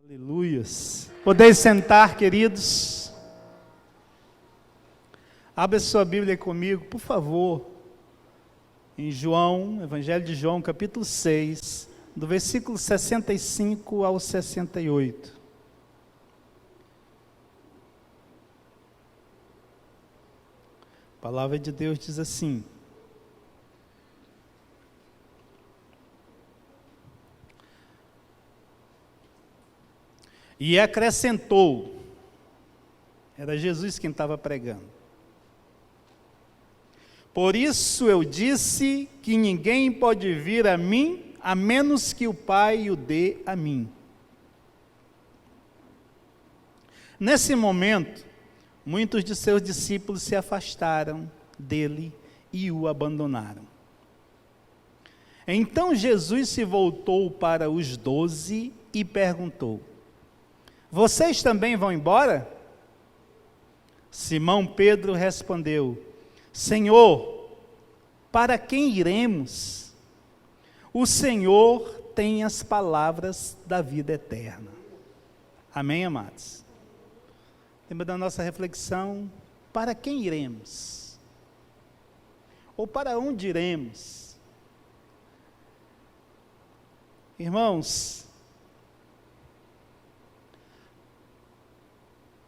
Aleluias. Podeis sentar, queridos. Abra sua Bíblia comigo, por favor, em João, Evangelho de João, capítulo 6, do versículo 65 ao 68. A palavra de Deus diz assim: e acrescentou, era Jesus quem estava pregando: por isso eu disse que ninguém pode vir a mim, a menos que o Pai o dê a mim. Nesse momento, muitos de seus discípulos se afastaram dele e o abandonaram. Então Jesus se voltou para os 12 e perguntou: vocês também vão embora? Simão Pedro respondeu: Senhor, para quem iremos? O Senhor tem as palavras da vida eterna. Amém, amados? Tema da nossa reflexão: para quem iremos? Ou para onde iremos? Irmãos,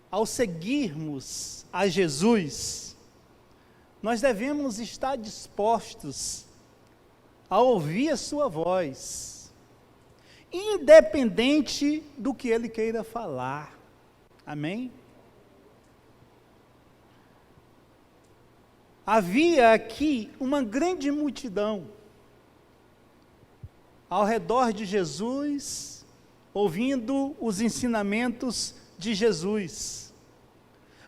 ao seguirmos a Jesus, nós devemos estar dispostos a ouvir a sua voz, independente do que Ele queira falar. Amém? Havia aqui uma grande multidão ao redor de Jesus, ouvindo os ensinamentos de Jesus,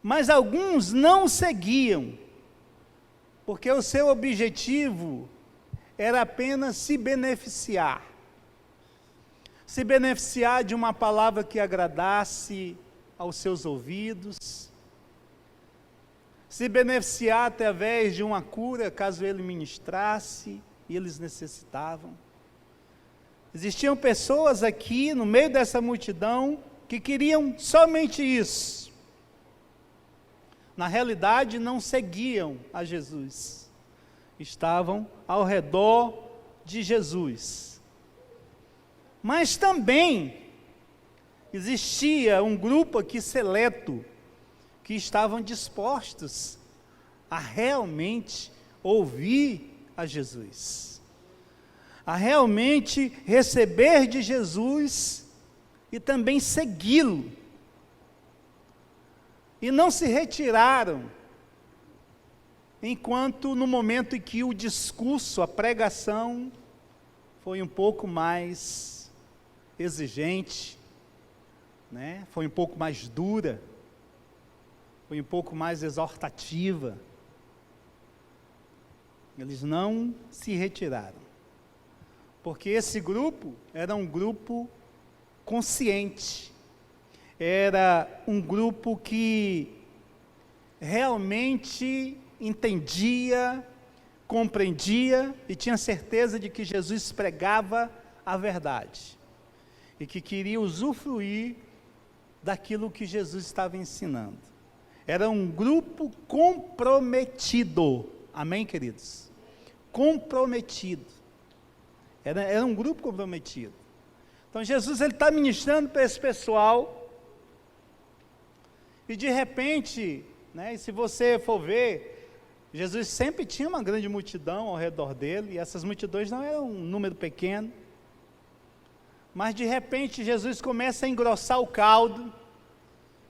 mas alguns não seguiam, porque o seu objetivo era apenas se beneficiar de uma palavra que agradasse aos seus ouvidos, se beneficiar através de uma cura, caso ele ministrasse, e eles necessitavam. Existiam pessoas aqui, no meio dessa multidão, que queriam somente isso. Na realidade, não seguiam a Jesus. Estavam ao redor de Jesus. Mas também existia um grupo aqui seleto, que estavam dispostos a realmente ouvir a Jesus, a realmente receber de Jesus e também segui-lo. E não se retiraram, enquanto no momento em que o discurso, a pregação, foi um pouco mais exigente, né? Foi um pouco mais dura, foi um pouco mais exortativa. Eles não se retiraram, porque esse grupo era um grupo consciente, era um grupo que realmente entendia, compreendia e tinha certeza de que Jesus pregava a verdade e que queria usufruir daquilo que Jesus estava ensinando. Era um grupo comprometido, amém, queridos? Comprometido, era um grupo comprometido. Então Jesus está ministrando para esse pessoal, e de repente, né, e se você for ver, Jesus sempre tinha uma grande multidão ao redor dele, e essas multidões não eram um número pequeno, mas de repente Jesus começa a engrossar o caldo,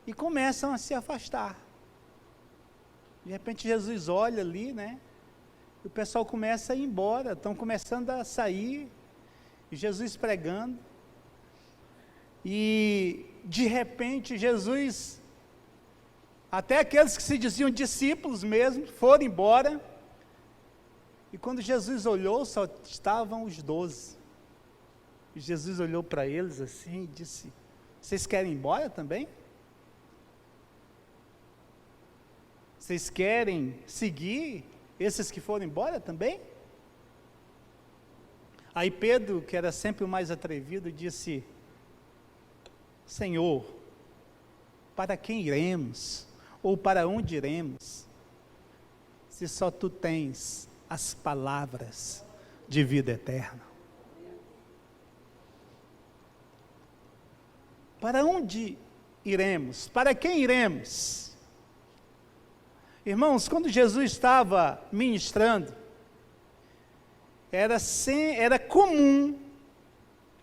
e começam a se afastar. De repente Jesus olha ali, né, e o pessoal começa a ir embora, estão começando a sair, e Jesus pregando, e de repente Jesus, até aqueles que se diziam discípulos mesmo, foram embora, e quando Jesus olhou, só estavam os 12, e Jesus olhou para eles assim e disse: vocês querem ir embora também? Vocês querem seguir esses que foram embora também? Aí Pedro, que era sempre o mais atrevido, disse: Senhor, para quem iremos? Ou para onde iremos? Se só tu tens as palavras de vida eterna. Para onde iremos? Para quem iremos? Irmãos, quando Jesus estava ministrando, era comum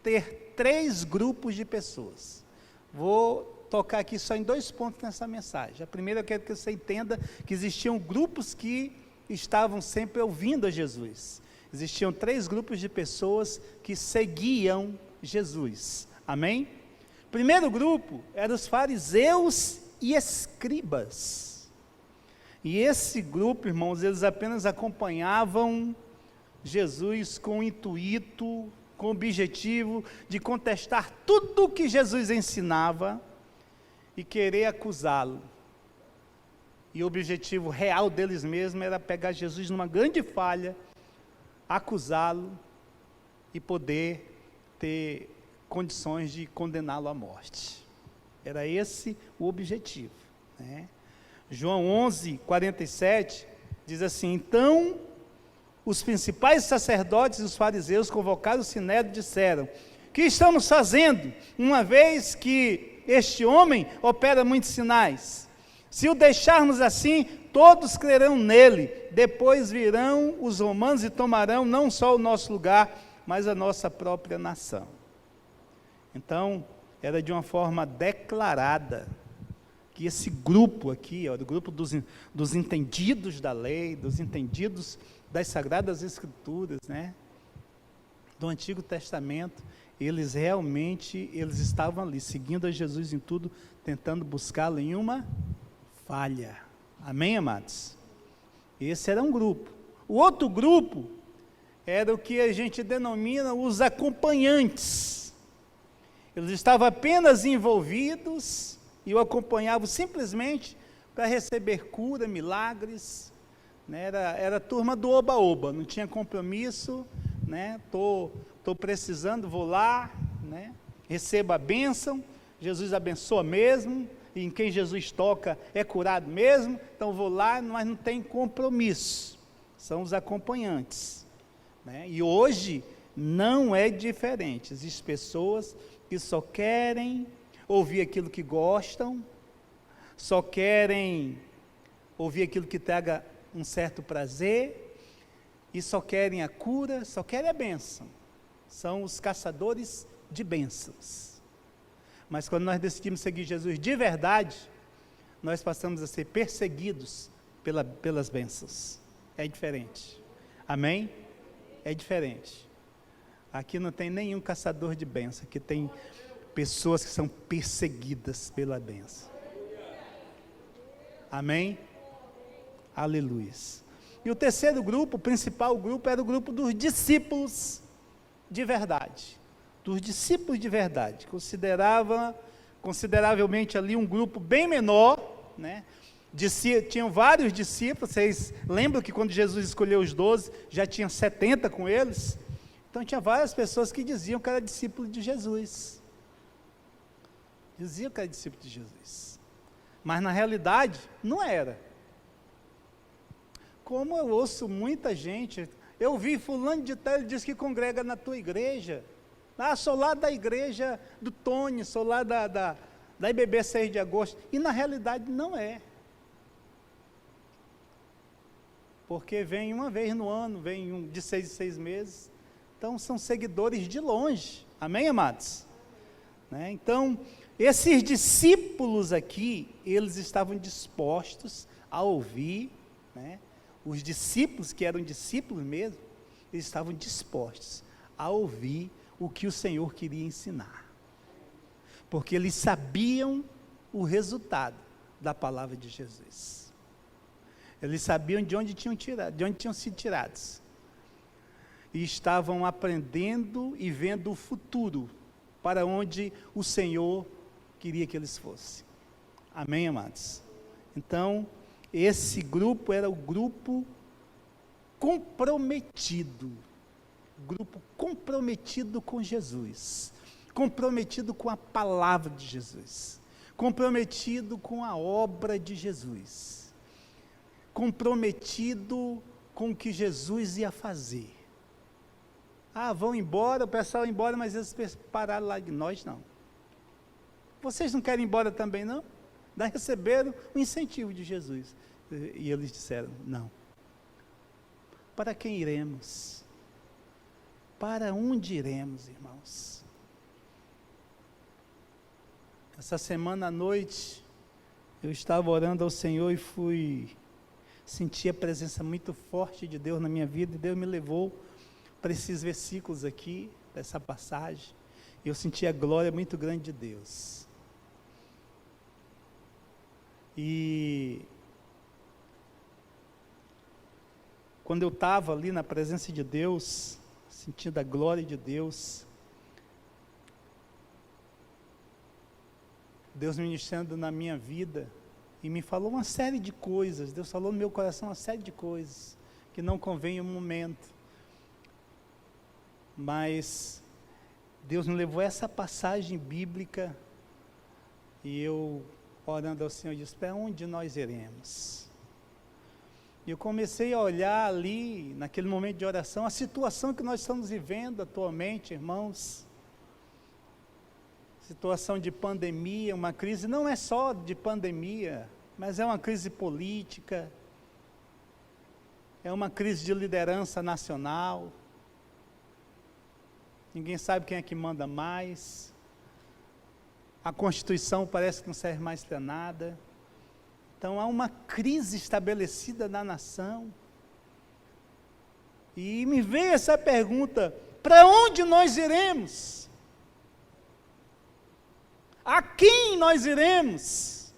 ter 3 grupos de pessoas. Vou tocar aqui só em 2 pontos nessa mensagem. A primeira, eu quero que você entenda que existiam grupos que estavam sempre ouvindo a Jesus. Existiam 3 grupos de pessoas que seguiam Jesus. Amém? Primeiro grupo eram os fariseus e escribas. E esse grupo, irmãos, eles apenas acompanhavam Jesus com o intuito, com o objetivo de contestar tudo o que Jesus ensinava e querer acusá-lo. E o objetivo real deles mesmos era pegar Jesus numa grande falha, acusá-lo e poder ter condições de condená-lo à morte. Era esse o objetivo, né? João 11:47 diz assim: então os principais sacerdotes e os fariseus convocaram o sinédrio e disseram: que estamos fazendo, uma vez que este homem opera muitos sinais? Se o deixarmos assim, todos crerão nele. Depois virão os romanos e tomarão não só o nosso lugar, mas a nossa própria nação. Então, era de uma forma declarada que esse grupo aqui, o grupo dos entendidos da lei, dos entendidos das Sagradas Escrituras, né, do Antigo Testamento, eles estavam ali, seguindo a Jesus em tudo, tentando buscá-lo em uma falha. Amém, amados? Esse era um grupo. O outro grupo era o que a gente denomina os acompanhantes. Eles estavam apenas envolvidos e o acompanhavam simplesmente para receber cura, milagres, né? Era a turma do oba-oba, não tinha compromisso, né? Tô precisando, vou lá, né? Receba a bênção, Jesus abençoa mesmo, e em quem Jesus toca é curado mesmo, então vou lá, mas não tem compromisso. São os acompanhantes, né? E hoje não é diferente. Existem pessoas que só querem ouvir aquilo que gostam, só querem ouvir aquilo que traga um certo prazer, e só querem a cura, só querem a bênção. São os caçadores de bênçãos. Mas quando nós decidimos seguir Jesus de verdade, nós passamos a ser perseguidos pelas bênçãos. É diferente. Amém? É diferente. Aqui não tem nenhum caçador de bênção, aqui tem pessoas que são perseguidas pela bênção. Amém? Aleluia. E o terceiro grupo, o principal grupo, era o grupo dos discípulos de verdade. Dos discípulos de verdade. Consideravelmente ali um grupo bem menor, né? Tinham vários discípulos. Vocês lembram que quando Jesus escolheu os 12, já tinha 70 com eles? Então tinha várias pessoas que diziam que era discípulo de Jesus. Diziam que era discípulo de Jesus. Mas na realidade, não era. Como eu ouço muita gente, eu vi fulano de tal, ele diz que congrega na tua igreja. Sou lá da igreja do Tony, sou lá da IBB 6 de agosto. E na realidade não é. Porque vem uma vez no ano, vem de 6 em 6 meses. Então são seguidores de longe. Amém, amados? Né? Então, esses discípulos aqui, eles estavam dispostos a ouvir, né? Os discípulos, que eram discípulos mesmo, eles estavam dispostos a ouvir o que o Senhor queria ensinar. Porque eles sabiam o resultado da palavra de Jesus. Eles sabiam de onde tinham sido tirados. E estavam aprendendo e vendo o futuro, para onde o Senhor queria que eles fossem. Amém, amados? Então, esse grupo era o grupo comprometido com Jesus, comprometido com a palavra de Jesus, comprometido com a obra de Jesus, comprometido com o que Jesus ia fazer. Ah, vão embora, o pessoal vai embora, mas eles pararam lá, nós não. Vocês não querem ir embora também não? Daí receberam o incentivo de Jesus. E eles disseram, não. Para quem iremos? Para onde iremos, irmãos? Essa semana à noite, eu estava orando ao Senhor e senti a presença muito forte de Deus na minha vida, e Deus me levou para esses versículos aqui, para essa passagem, e eu senti a glória muito grande de Deus. E quando eu estava ali na presença de Deus, sentindo a glória de Deus, Deus ministrando na minha vida, e me falou uma série de coisas, Deus falou no meu coração uma série de coisas, que não convém no momento, mas Deus me levou a essa passagem bíblica, e eu, orando ao Senhor, disse, para onde nós iremos? E eu comecei a olhar ali, naquele momento de oração, a situação que nós estamos vivendo atualmente, irmãos, situação de pandemia, uma crise, não é só de pandemia, mas é uma crise política, é uma crise de liderança nacional, ninguém sabe quem é que manda mais, a Constituição parece que não serve mais para nada, então há uma crise estabelecida na nação, e me veio essa pergunta, para onde nós iremos? A quem nós iremos?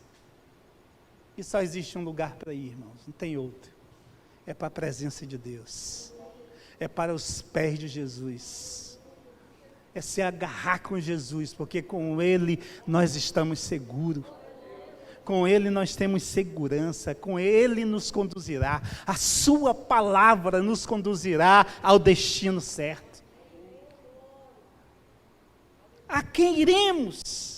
E só existe um lugar para ir, irmãos, não tem outro, é para a presença de Deus, é para os pés de Jesus, é se agarrar com Jesus, porque com Ele nós estamos seguros, com Ele nós temos segurança, com Ele nos conduzirá, a sua palavra nos conduzirá ao destino certo. A quem iremos?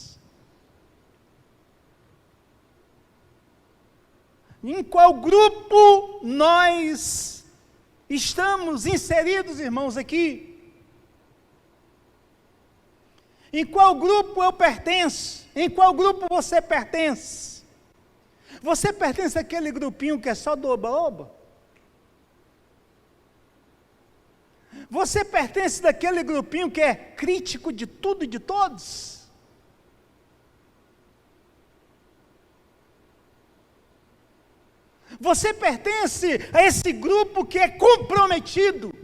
Em qual grupo nós estamos inseridos, irmãos, aqui? Em qual grupo eu pertenço? Em qual grupo você pertence? Você pertence àquele grupinho que é só do oba-oba? Você pertence daquele grupinho que é crítico de tudo e de todos? Você pertence a esse grupo que é comprometido,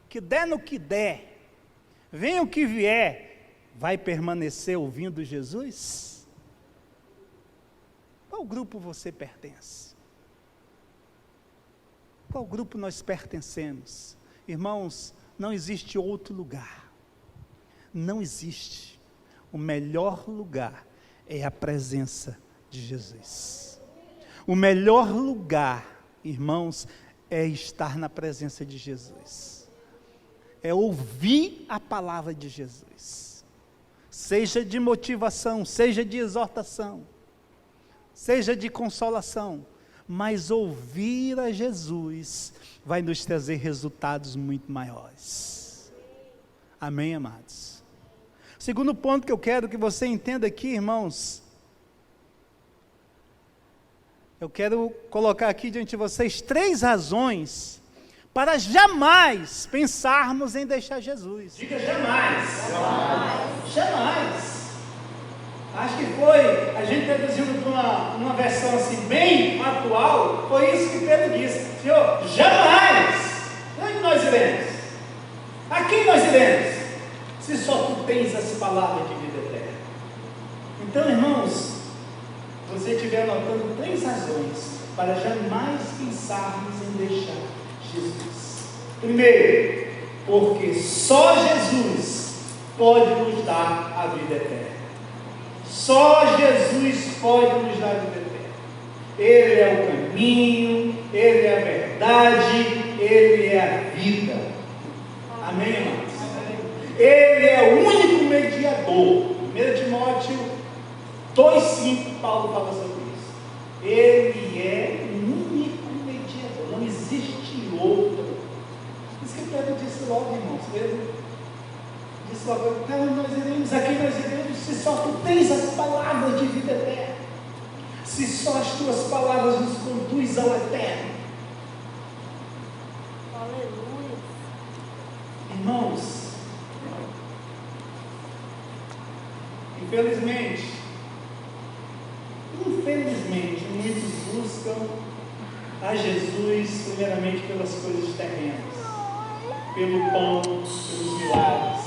que der no que der, venha o que vier, vai permanecer ouvindo Jesus? Qual grupo você pertence? Qual grupo nós pertencemos? Irmãos, não existe outro lugar, não existe. O melhor lugar é a presença de Jesus. O melhor lugar, irmãos, é estar na presença de Jesus, é ouvir a palavra de Jesus, seja de motivação, seja de exortação, seja de consolação, mas ouvir a Jesus vai nos trazer resultados muito maiores. Amém, amados? Segundo ponto que eu quero que você entenda aqui, irmãos, eu quero colocar aqui diante de vocês 3 razões para jamais pensarmos em deixar Jesus. Diga jamais. Jamais. Jamais. Acho que foi, a gente traduzindo para uma versão assim bem atual, foi isso que Pedro disse. Senhor, jamais. Onde nós iremos? A quem nós iremos? Se só tu tens essa palavra de vida eterna. Então, irmãos, se você estiver anotando 3 razões para jamais pensarmos em deixar Jesus. Primeiro, porque só Jesus pode nos dar a vida eterna. Só Jesus pode nos dar a vida eterna. Ele é o caminho, Ele é a verdade, Ele é a vida. Amém, irmãos? Ele é o único mediador Disse logo, então nós iremos se só tu tens as palavras de vida eterna, se só as tuas palavras nos conduzem ao eterno. Aleluia. Irmãos, infelizmente, muitos buscam a Jesus primeiramente pelas coisas terrenas, pelo pão, pelos milagres.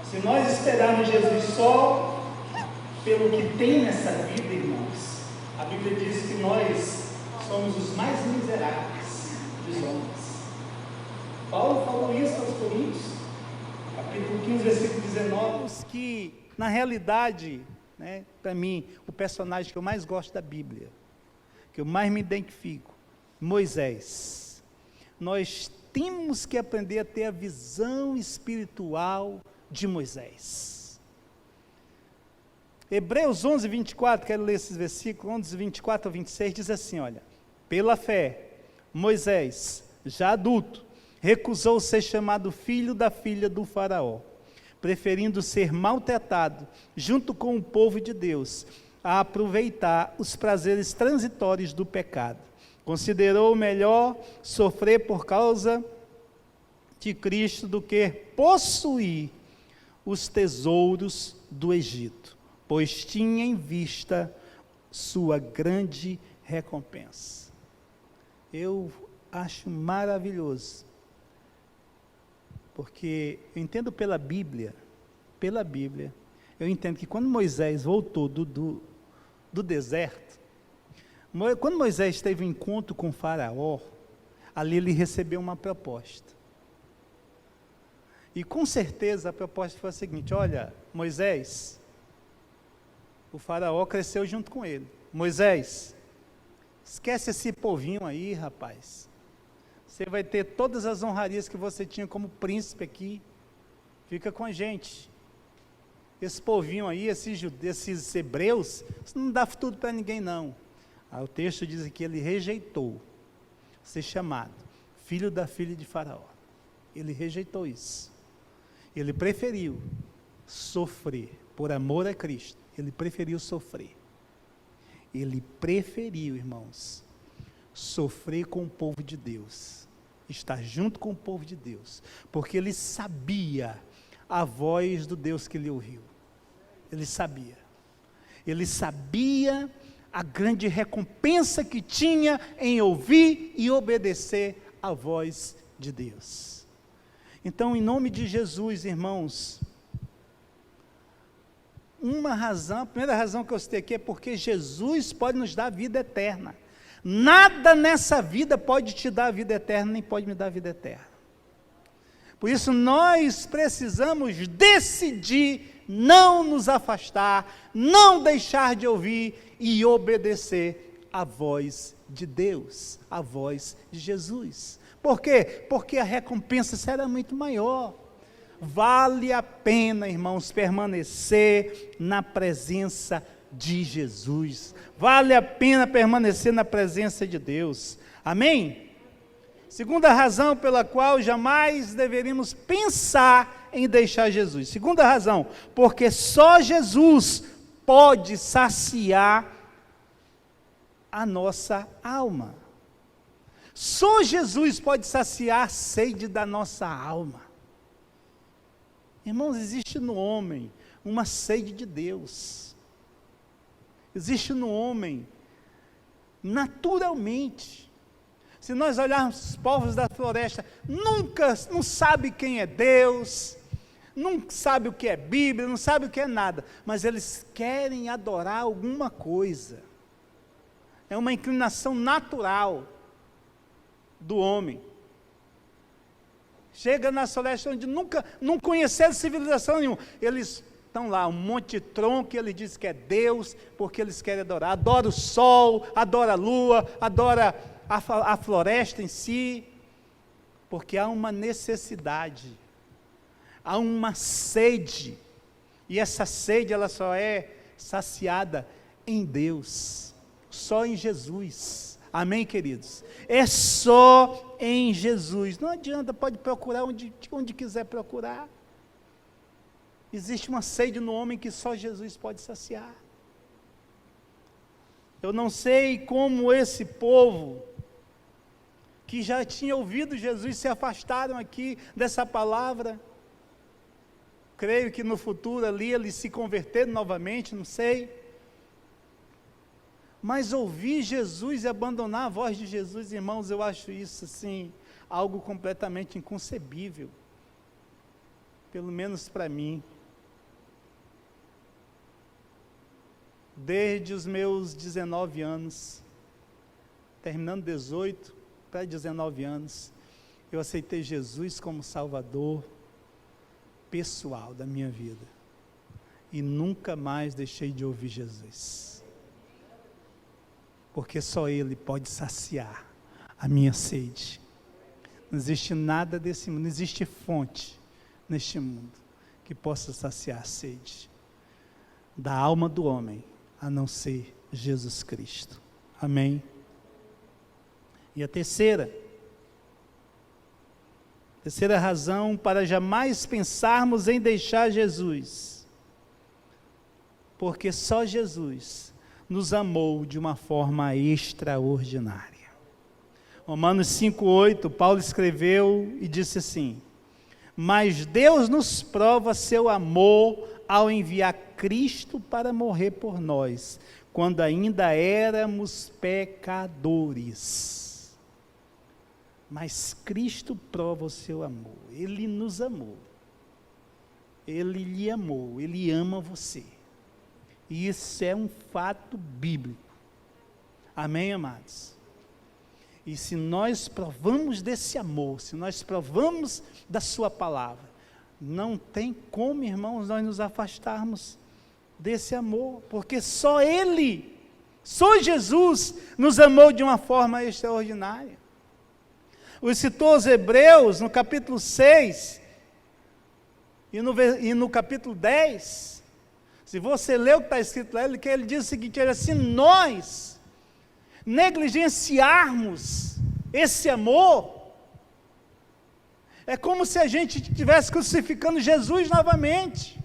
Se nós esperarmos Jesus só pelo que tem nessa vida, irmãos, a Bíblia diz que nós somos os mais miseráveis dos homens. Paulo falou isso aos Coríntios, capítulo 15, versículo 19, que na realidade, para mim, o personagem que eu mais gosto da Bíblia, que eu mais me identifico, Moisés. Nós temos que aprender a ter a visão espiritual de Moisés. Hebreus 11, 24, quero ler esses versículos, 11, 24 a 26, diz assim, olha, pela fé, Moisés, já adulto, recusou ser chamado filho da filha do faraó, preferindo ser maltratado, junto com o povo de Deus, a aproveitar os prazeres transitórios do pecado. Considerou melhor sofrer por causa de Cristo do que possuir os tesouros do Egito, pois tinha em vista sua grande recompensa. Eu acho maravilhoso, porque eu entendo pela Bíblia, eu entendo que quando Moisés voltou do deserto, quando Moisés teve um encontro com o faraó, ali ele recebeu uma proposta. E com certeza a proposta foi a seguinte, olha, Moisés, o faraó cresceu junto com ele. Moisés, esquece esse povinho aí, rapaz. Você vai ter todas as honrarias que você tinha como príncipe aqui. Fica com a gente. Esse povinho aí, esses hebreus, isso não dá futuro para ninguém não. O texto diz que ele rejeitou ser chamado filho da filha de Faraó. Ele rejeitou isso. Ele preferiu sofrer por amor a Cristo. Ele preferiu sofrer. Ele preferiu, irmãos, sofrer com o povo de Deus, estar junto com o povo de Deus, porque ele sabia a voz do Deus que ele ouviu. Ele sabia a grande recompensa que tinha em ouvir e obedecer a voz de Deus. Então, em nome de Jesus, irmãos, a primeira razão que eu citei aqui é porque Jesus pode nos dar vida eterna. Nada nessa vida pode te dar a vida eterna, nem pode me dar a vida eterna. Por isso nós precisamos decidir não nos afastar, não deixar de ouvir e obedecer a voz de Deus, a voz de Jesus. Por quê? Porque a recompensa será muito maior. Vale a pena, irmãos, permanecer na presença de Jesus. Vale a pena permanecer na presença de Deus. Amém? Segunda razão pela qual jamais deveríamos pensar em deixar Jesus. Segunda razão, porque só Jesus pode saciar a nossa alma. Só Jesus pode saciar a sede da nossa alma. Irmãos, existe no homem uma sede de Deus. Existe no homem, naturalmente. Se nós olharmos os povos da floresta, não sabe quem é Deus, não sabe o que é Bíblia, não sabe o que é nada, mas eles querem adorar alguma coisa. É uma inclinação natural do homem. Chega na floresta onde não conheceram civilização nenhuma, eles estão lá, um monte de tronco, e ele diz que é Deus, porque eles querem adorar. Adora o sol, adora a lua, adora a floresta em si, porque há uma necessidade, há uma sede, e essa sede ela só é saciada em Deus, só em Jesus. Amém, queridos? É só em Jesus. Não adianta, pode procurar onde quiser procurar. Existe uma sede no homem que só Jesus pode saciar. Eu não sei como esse povo, que já tinha ouvido Jesus, se afastaram aqui dessa palavra. Creio que no futuro ali eles se converteram novamente, não sei. Mas ouvir Jesus e abandonar a voz de Jesus, irmãos, eu acho isso assim, algo completamente inconcebível. Pelo menos para mim. Desde os meus 19 anos, terminando 18 para 19 anos, eu aceitei Jesus como Salvador pessoal da minha vida. E nunca mais deixei de ouvir Jesus. Porque só Ele pode saciar a minha sede. Não existe nada desse mundo, não existe fonte neste mundo que possa saciar a sede da alma do homem, a não ser Jesus Cristo. Amém? E a terceira razão para jamais pensarmos em deixar Jesus, porque só Jesus nos amou de uma forma extraordinária. Romanos 5,8, Paulo escreveu e disse assim: mas Deus nos prova seu amor ao enviar Cristo para morrer por nós, quando ainda éramos pecadores. Mas Cristo prova o seu amor, Ele nos amou, Ele lhe amou, Ele ama você. E isso é um fato bíblico. Amém, amados? E se nós provamos desse amor, se nós provamos da sua palavra, não tem como, irmãos, nós nos afastarmos desse amor, porque só Ele, só Jesus nos amou de uma forma extraordinária. O citou os Hebreus no capítulo 6 e no capítulo 10, se você ler o que está escrito lá, ele diz o seguinte: se nós negligenciarmos esse amor, é como se a gente estivesse crucificando Jesus novamente.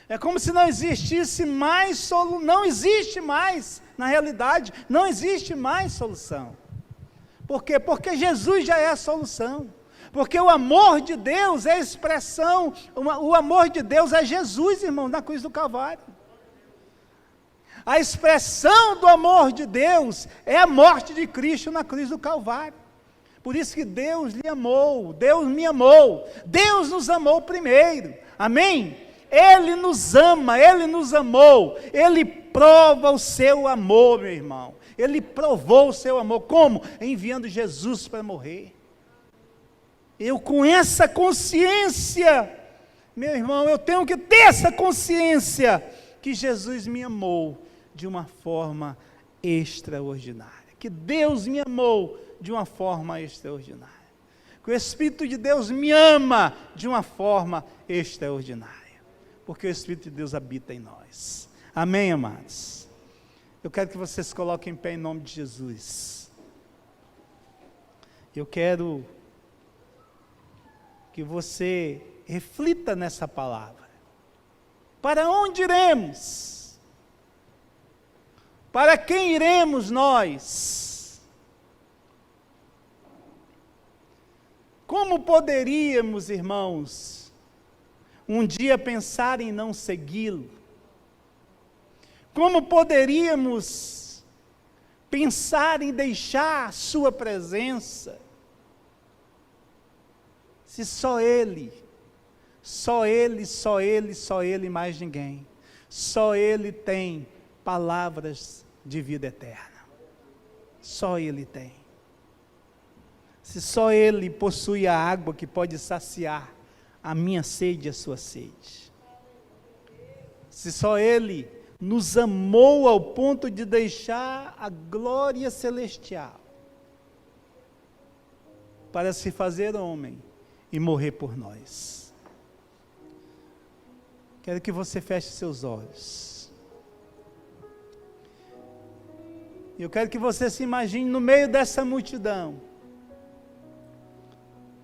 É como se não existisse mais não existe mais, na realidade, não existe mais solução. Por quê? Porque Jesus já é a solução. Porque o amor de Deus é a expressão, o amor de Deus é Jesus, irmão, na cruz do Calvário. A expressão do amor de Deus é a morte de Cristo na cruz do Calvário. Por isso que Deus lhe amou, Deus me amou, Deus nos amou primeiro, amém? Ele nos ama, Ele nos amou, Ele prova o seu amor, meu irmão. Ele provou o seu amor, como? Enviando Jesus para morrer. Eu com essa consciência, meu irmão, eu tenho que ter essa consciência, que Jesus me amou de uma forma extraordinária, que Deus me amou de uma forma extraordinária, que o Espírito de Deus me ama de uma forma extraordinária, porque o Espírito de Deus habita em nós. Amém, amados? Eu quero que vocês coloquem em pé em nome de Jesus. Eu quero que você reflita nessa palavra. Para onde iremos? Para quem iremos nós? Como poderíamos, irmãos, um dia pensar em não segui-lo? Como poderíamos pensar em deixar a sua presença? Se só Ele, só Ele, só Ele, só Ele e mais ninguém, só Ele tem palavras de vida eterna, só Ele tem. Se só Ele possui a água que pode saciar a minha sede e a sua sede, se só Ele nos amou ao ponto de deixar a glória celestial para se fazer homem e morrer por nós. Quero que você feche seus olhos. Eu quero que você se imagine no meio dessa multidão.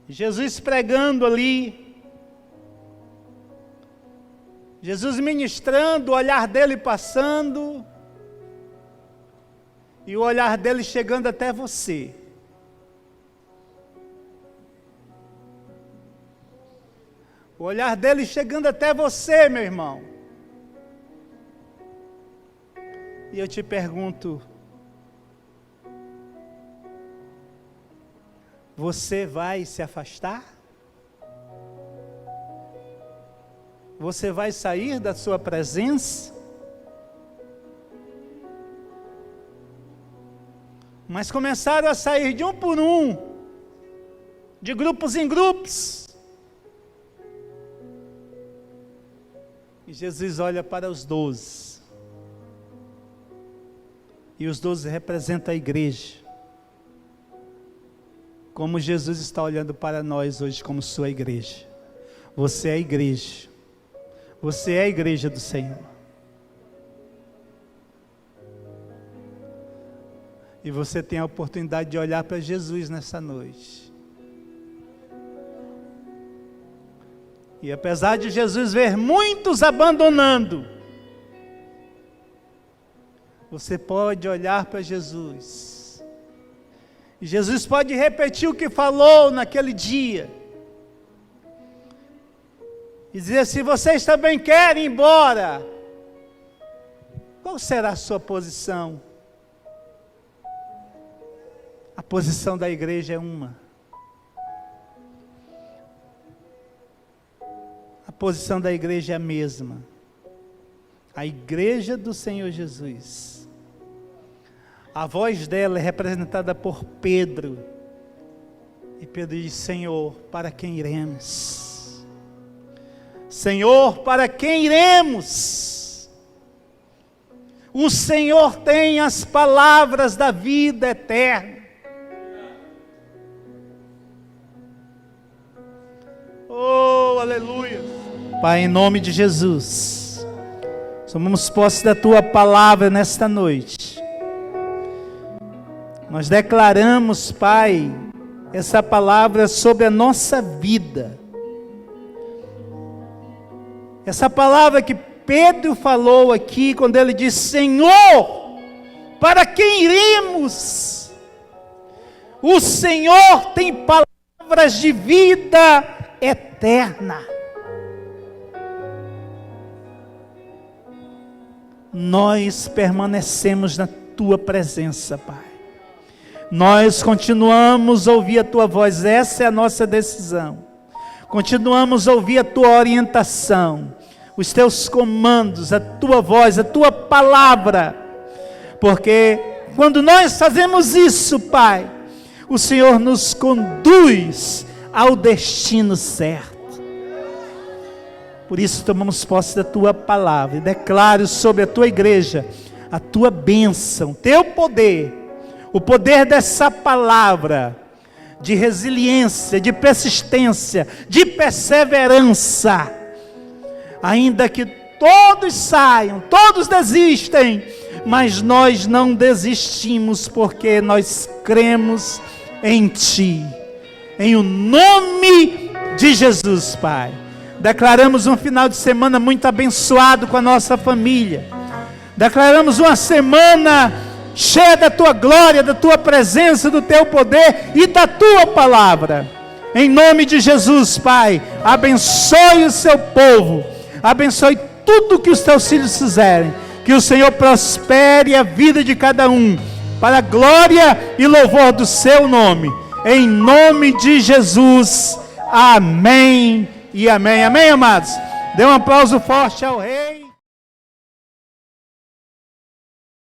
Jesus pregando ali. Jesus ministrando, o olhar dele passando. E o olhar dele chegando até você. O olhar dele chegando até você, meu irmão. E eu te pergunto, você vai se afastar? Você vai sair da sua presença? Mas começaram a sair de um por um, de grupos em grupos. E Jesus olha para os 12. E os 12 representam a igreja. Como Jesus está olhando para nós hoje como sua igreja. Você é a igreja. Você é a igreja do Senhor. E você tem a oportunidade de olhar para Jesus nessa noite. E apesar de Jesus ver muitos abandonando, você pode olhar para Jesus. E Jesus pode repetir o que falou naquele dia. E dizer, se vocês também querem ir embora, qual será a sua posição? A posição da igreja é uma. A posição da igreja é a mesma. A igreja do Senhor Jesus. A voz dela é representada por Pedro. E Pedro diz, Senhor, para quem iremos? Senhor, para quem iremos? O Senhor tem as palavras da vida eterna. Oh, aleluia. Pai, em nome de Jesus, tomamos posse da Tua palavra nesta noite. Nós declaramos, Pai, essa palavra sobre a nossa vida. Essa palavra que Pedro falou aqui, quando ele disse, Senhor, para quem iremos? O Senhor tem palavras de vida eterna. Nós permanecemos na Tua presença, Pai. Nós continuamos a ouvir a Tua voz, essa é a nossa decisão. Continuamos a ouvir a Tua orientação, os Teus comandos, a Tua voz, a Tua palavra. Porque quando nós fazemos isso, Pai, o Senhor nos conduz ao destino certo. Por isso tomamos posse da Tua palavra e declaro sobre a Tua igreja a Tua bênção, Teu poder, o poder dessa palavra de resiliência, de persistência, de perseverança. Ainda que todos saiam, todos desistem, mas nós não desistimos porque nós cremos em Ti. Em o nome de Jesus, Pai. Declaramos um final de semana muito abençoado com a nossa família. Declaramos uma semana cheia da Tua glória, da Tua presença, do Teu poder e da Tua palavra. Em nome de Jesus, Pai, abençoe o Seu povo. Abençoe tudo que os Teus filhos fizerem. Que o Senhor prospere a vida de cada um, para a glória e louvor do Seu nome. Em nome de Jesus. Amém e amém. Amém, amados? Dê um aplauso forte ao Rei.